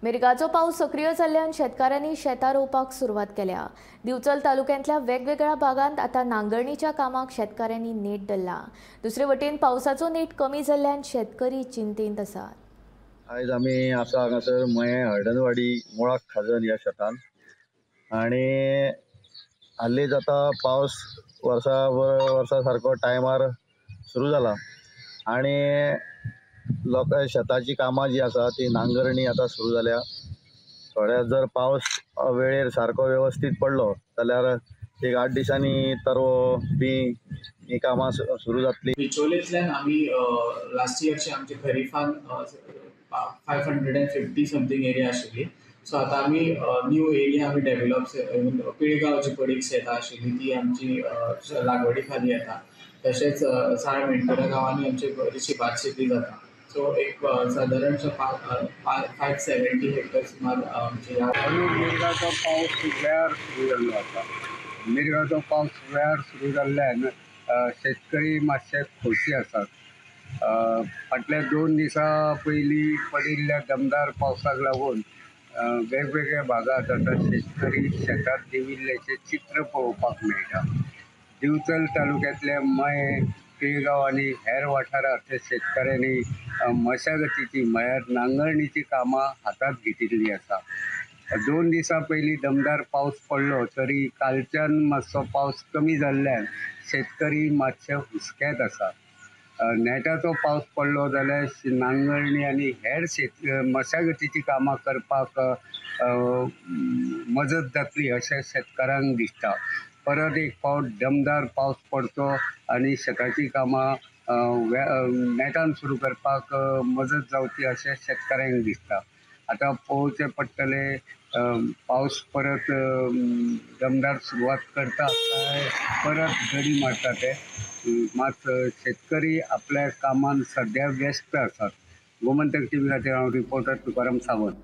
मिरगाचो पाऊस सक्रिय जाल्ल्यान शेतकऱ्यांनी शेतां रोवपाक सुरवात केल्या। दिवचल तालुक्यांतल्या वेगवेगळ्या भागांत आता नांगरणीच्या कामाक शेतकऱ्यांनी नेट धरला। दुसरे वटेन पावसाचो नेट कमी जाल्ल्यान शेतकरी चिंतेंत आसात। आयज आमी आसा हांगासर मये हळदणवाडी मुळाक खाजन ह्या शेतान आणि हालींच आता पावस वर्सा सारको टायमार सुरू जाला आणि लोक शेताची कामां जी आसा ती नांगरणी आता सुरू जाल्या। थोड्या जर पावस वेळेर सारको व्यवस्थित पडलो जाल्यार एक 8 दिसांनी तरवो बी ही कामां सुरू जातली। बिचोलेंतल्यान आमी लास्ट इयरची आमची खरीफान 550 समथिंग एरिया आशिल्ली। सो आतां आमी न्यू एरिया आमी डेव्हलप पिळगांवची पडीक शेतां आशिल्ली ती आमची लागवडी खाली येता। तशेंच साळ मेणकुरा गांवांनी आमची बरीचशी भात शेती जाता। सो एक सादारणशे 570 हेक्टर सुमार आमची मिरगाचो पावस वेळार सुरू जाल्लो आसा। मिरगाचो पावस वेळार सुरू जाल्ल्यान शेतकरी मातशे खोशी आसात। फाटल्या 2 दिसां पयलीं पडिल्ल्या दमदार पावसाक लागून वेगवेगळ्या भागात आता शेतकरी शेतात देविल्ल्याचे चित्र पळोवपाक मेळटा। दिवचल तालुक्यांतल्या मये, पिळगांव आनी हेर वाठारांत शेतकऱ्यांनी मशागतीची म्हळ्यार नांगरणीची कामां हातांत घेतिल्लीं आसा। 2 दिसां पयलीं दमदार पावस पडलो तरी कालच्यान मातसो पावस कमी जाल्ल्यान शेतकरी मातशे हुस्क्यात आसा। नेटाचो पावस पडलो जाल्यार नांगरणी आनी हेर मशागतीची कामां करपाक मजत जातली अशें शेतकारांक दिसता। परत एक फावट दमदार पावस पडचो आनी शेताची कामां नेटान सुरू करपाक मजत जावची अशें शेतकऱ्यांक दिसता। आतां पळोवचें पडटलें पावस परत दमदार सुरवात करता काय परत गडी मारता ते। मात शेतकरी आपल्या कामान सद्या व्यस्त आसात। गोमंतक टीव्ही खातीर हांव रिपोर्टर तुकाराम सावंत।